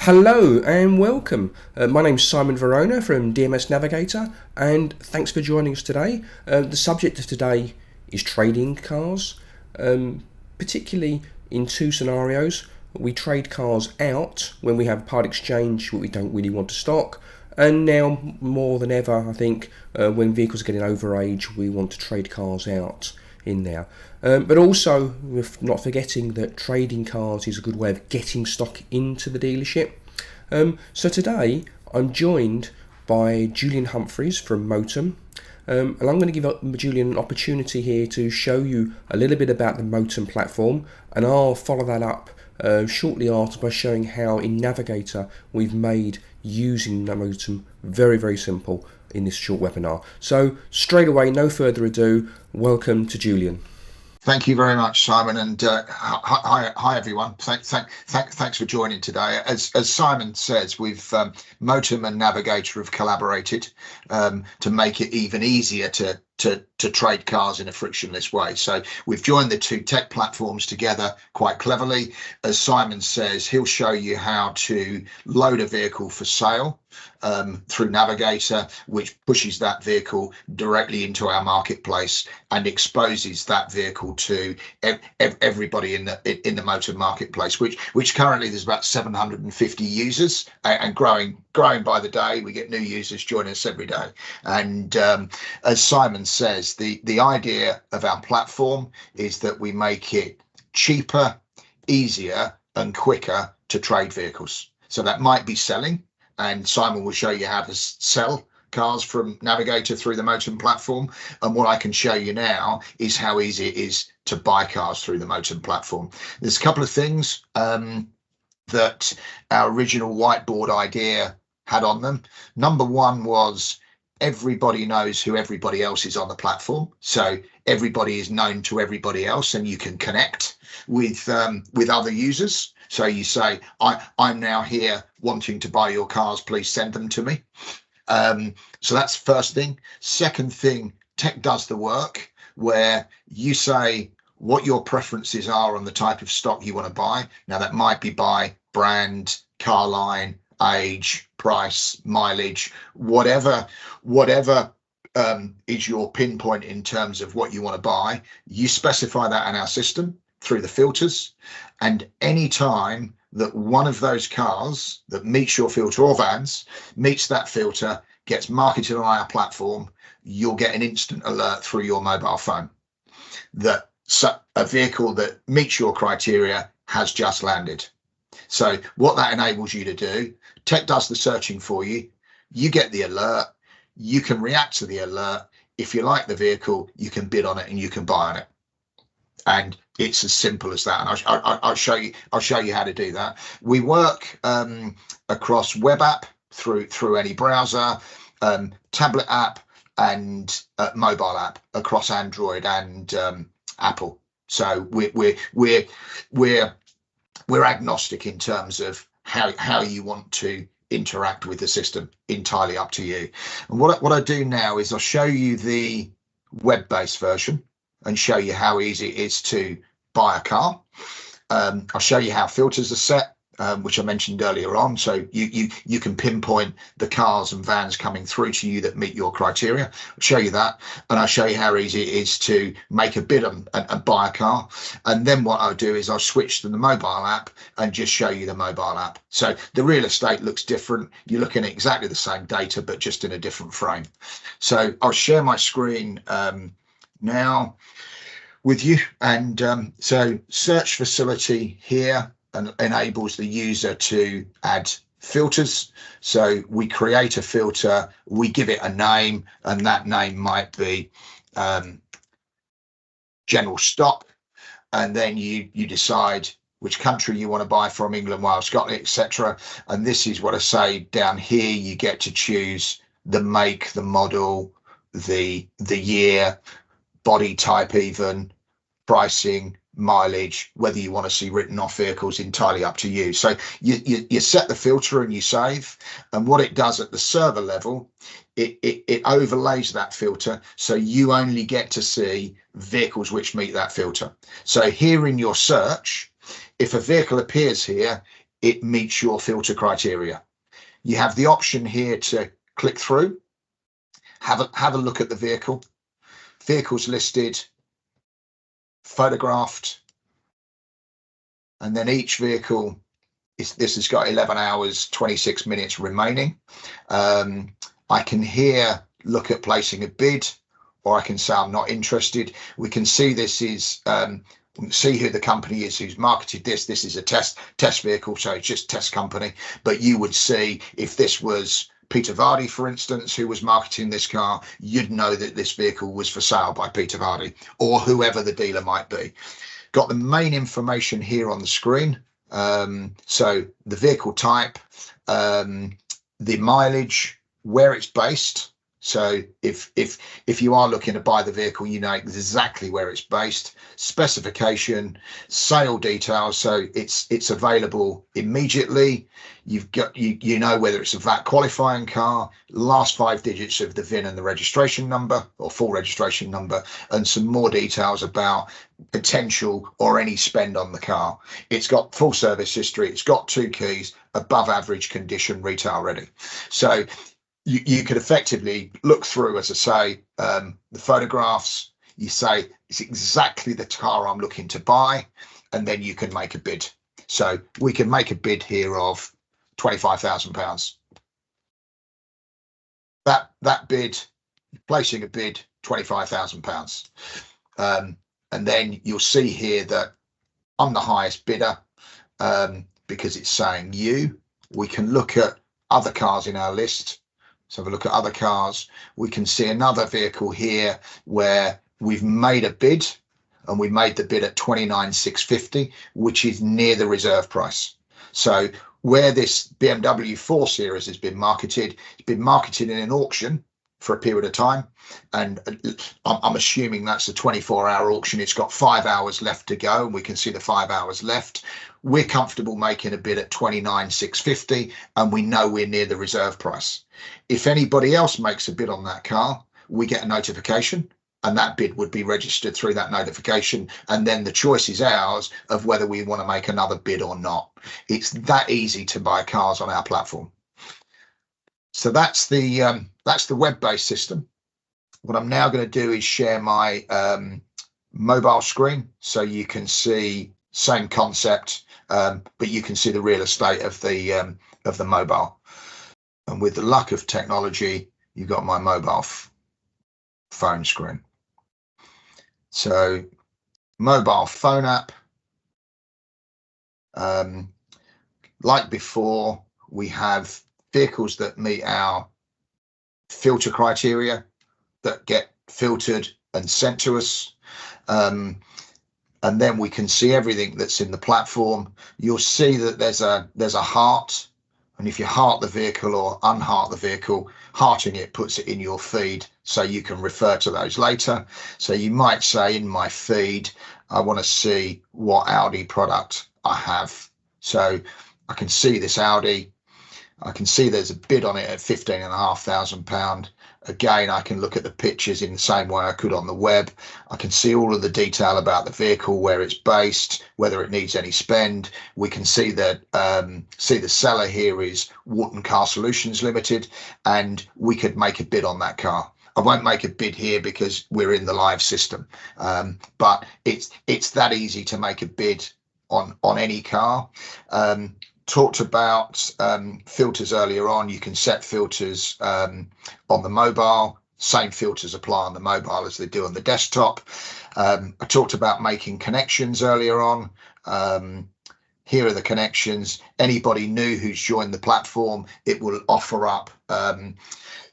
Hello and welcome. My name's Simon Verona from DMS Navigator, and thanks for joining us today. The subject of today is trading cars, particularly in two scenarios. We trade cars out when we have part exchange what we don't really want to stock, and now more than ever, I think, when vehicles are getting overage, we want to trade cars out in there. But also, with not forgetting that trading cars is a good way of getting stock into the dealership. So today, I'm joined by Julian Humphreys from MOTOM. And I'm going to give Julian an opportunity here to show you a little bit about the MOTOM platform, and I'll follow that up shortly after by showing how in Navigator we've made using MOTOM very, very simple in this short webinar. So straight away, no further ado, welcome to Julian. Thank you very much, Simon, and hi everyone. Thanks for joining today. As Simon says, we've MOTOM and Navigator have collaborated to make it even easier to trade cars in a frictionless way. So we've joined the two tech platforms together quite cleverly. As Simon says, he'll show you how to load a vehicle for sale through Navigator, which pushes that vehicle directly into our marketplace and exposes that vehicle to everybody in the MOTOM marketplace, which currently there's about 750 users and growing by the day. We get new users joining us every day. And as Simon says, the idea of our platform is that we make it cheaper, easier and quicker to trade vehicles. So that might be selling, and Simon will show you how to sell cars from Navigator through the MOTOM platform. And what I can show you now is how easy it is to buy cars through the MOTOM platform. There's a couple of things that our original whiteboard idea had on them. Number one was everybody knows who everybody else is on the platform. So everybody is known to everybody else and you can connect with other users. So you say, I'm now here wanting to buy your cars, please send them to me. So that's first thing. Second thing, tech does the work where you say what your preferences are on the type of stock you want to buy. Now that might be by brand, car line, age, price, mileage, whatever is your pinpoint in terms of what you want to buy. You specify that in our system through the filters, and any time that one of those cars that meets your filter or vans meets that filter, gets marketed on our platform, you'll get an instant alert through your mobile phone that a vehicle that meets your criteria has just landed. So what that enables you to do, tech does the searching for you, you get the alert, you can react to the alert. If you like the vehicle, you can bid on it and you can buy on it. And it's as simple as that. And I'll show you how to do that. We work across web app through any browser, tablet app, and mobile app across Android and Apple. So we're agnostic in terms of how you want to interact with the system. Entirely up to you. And what I do now is I'll show you the web-based version and show you how easy it is to buy a car. I'll show you how filters are set, which I mentioned earlier on. So you can pinpoint the cars and vans coming through to you that meet your criteria. I'll show you that, and I'll show you how easy it is to make a bid and buy a car. And then what I'll do is I'll switch to the mobile app and just show you the mobile app. So the real estate looks different. You're looking at exactly the same data, but just in a different frame. So I'll share my screen now with you, and so search facility here and enables the user to add filters. So we create a filter, we give it a name, and that name might be general stock, and then you decide which country you want to buy from, England, Wales, Scotland, etc. And this is what I say down here. You get to choose the make, the model, the year, body type, even pricing, mileage, whether you want to see written off vehicles, entirely up to you. So you set the filter and you save, and what it does at the server level, it overlays that filter so you only get to see vehicles which meet that filter. So here in your search, if a vehicle appears here, it meets your filter criteria. You have the option here to click through, have a look at the vehicle. Vehicles listed, photographed, and then each vehicle this has got 11 hours 26 minutes remaining. I can here look at placing a bid, or I can say I'm not interested. We can see this is we can see who the company is who's marketed this. This is a test vehicle, so it's just test company. But you would see if this was Peter Vardy, for instance, who was marketing this car, you'd know that this vehicle was for sale by Peter Vardy or whoever the dealer might be. Got the main information here on the screen. So the vehicle type, the mileage, where it's based. So if you are looking to buy the vehicle, you know exactly where it's based. Specification, sale details, so it's available immediately. You've got you know whether it's a VAT qualifying car, last 5 digits of the VIN and the registration number or full registration number, and some more details about potential or any spend on the car. It's got full service history. It's got 2 keys, above average condition, retail ready. So you could effectively look through, as I say, the photographs. You say it's exactly the car I'm looking to buy, and then you can make a bid. So we can make a bid here of £25,000. That bid, placing a bid, £25,000. And then you'll see here that I'm the highest bidder because it's saying you. We can look at other cars in our list. So have a look at other cars. We can see another vehicle here where we've made a bid, and we made the bid at 29,650, which is near the reserve price. So where this BMW 4 Series has been marketed, it's been marketed in an auction for a period of time, and I'm assuming that's a 24-hour auction. It's got 5 hours left to go, and we can see the 5 hours left. We're comfortable making a bid at 29,650, and we know we're near the reserve price. If anybody else makes a bid on that car, we get a notification, and that bid would be registered through that notification, and then the choice is ours of whether we want to make another bid or not. It's that easy to buy cars on our platform. So that's the web-based system. What I'm now going to do is share my mobile screen, so you can see same concept, but you can see the real estate of the mobile. And with the luck of technology, you've got my mobile phone screen. So mobile phone app, like before, we have vehicles that meet our filter criteria that get filtered and sent to us. And then we can see everything that's in the platform. You'll see that there's a heart. And if you heart the vehicle or unheart the vehicle, hearting it puts it in your feed so you can refer to those later. So you might say, in my feed, I want to see what Audi product I have. So I can see this Audi. I can see there's a bid on it at £15,500. Again, I can look at the pictures in the same way I could on the web. I can see all of the detail about the vehicle, where it's based, whether it needs any spend. We can see that the seller here is Wharton Car Solutions Limited, and we could make a bid on that car. I won't make a bid here because we're in the live system, but it's that easy to make a bid on any car. Talked about filters earlier on. You can set filters on the mobile. Same filters apply on the mobile as they do on the desktop. I talked about making connections earlier on. Here are the connections. Anybody new who's joined the platform, it will offer up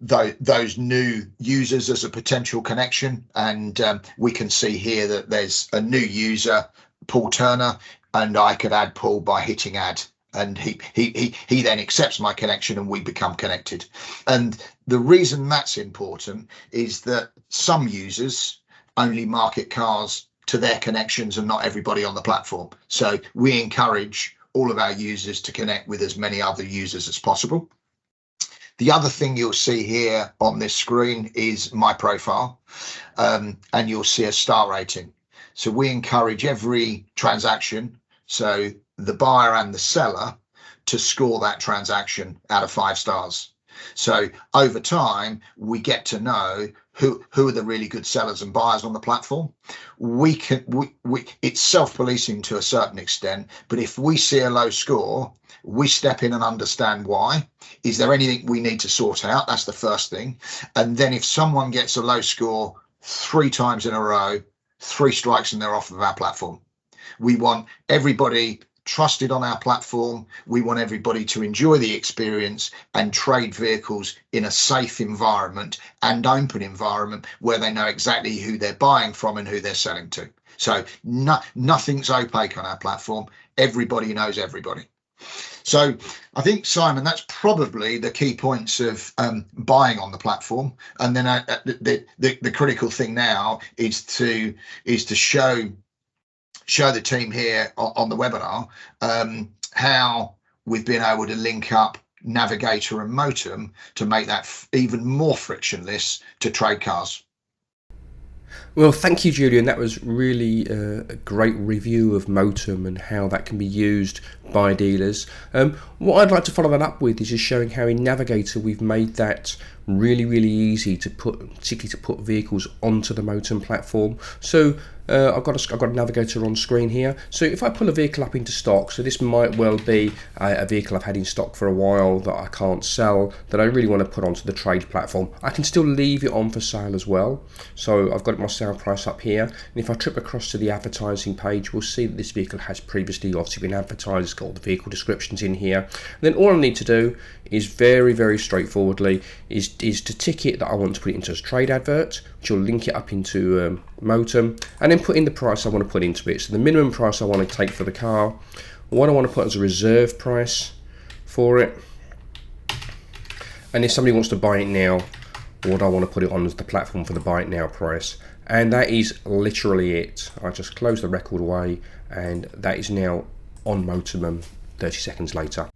those new users as a potential connection. And we can see here that there's a new user, Paul Turner, and I could add Paul by hitting add. And he then accepts my connection, and we become connected. And the reason that's important is that some users only market cars to their connections and not everybody on the platform. So we encourage all of our users to connect with as many other users as possible. The other thing you'll see here on this screen is my profile, and you'll see a star rating. So we encourage every transaction, so the buyer and the seller, to score that transaction out of 5 stars. So over time, we get to know who are the really good sellers and buyers on the platform. It's self-policing to a certain extent, but if we see a low score, we step in and understand why. Is there anything we need to sort out? That's the first thing. And then if someone gets a low score 3 times in a row, 3 strikes and they're off of our platform. We want everybody trusted on our platform. We want everybody to enjoy the experience and trade vehicles in a safe environment and open environment where they know exactly who they're buying from and who they're selling to. So nothing's opaque on our platform. Everybody knows everybody. So I think, Simon, that's probably the key points of buying on the platform. And then the critical thing now is to show the team here on the webinar how we've been able to link up Navigator and MOTOM to make that even more frictionless to trade cars. Well, thank you, Julian. That was really a great review of MOTOM and how that can be used by dealers. What I'd like to follow that up with is just showing how in Navigator we've made that really easy to particularly to put vehicles onto the MOTOM platform. So I've got a Navigator on screen here. So if I pull a vehicle up into stock, so this might well be a vehicle I've had in stock for a while that I can't sell, that I really want to put onto the trade platform. I can still leave it on for sale as well. So I've got my sale price up here, and if I trip across to the advertising page, we'll see that this vehicle has previously obviously been advertised. It's got all the vehicle descriptions in here. And then all I need to do is very straightforwardly is to tick it that I want to put it into a trade advert, which will link it up into MOTOM, and then put in the price I want to put into it. So the minimum price I want to take for the car, what I want to put as a reserve price for it, and if somebody wants to buy it now, what I want to put it on as the platform for the buy it now price. And that is literally it. I just close the record away, and that is now on MOTOM 30 seconds later.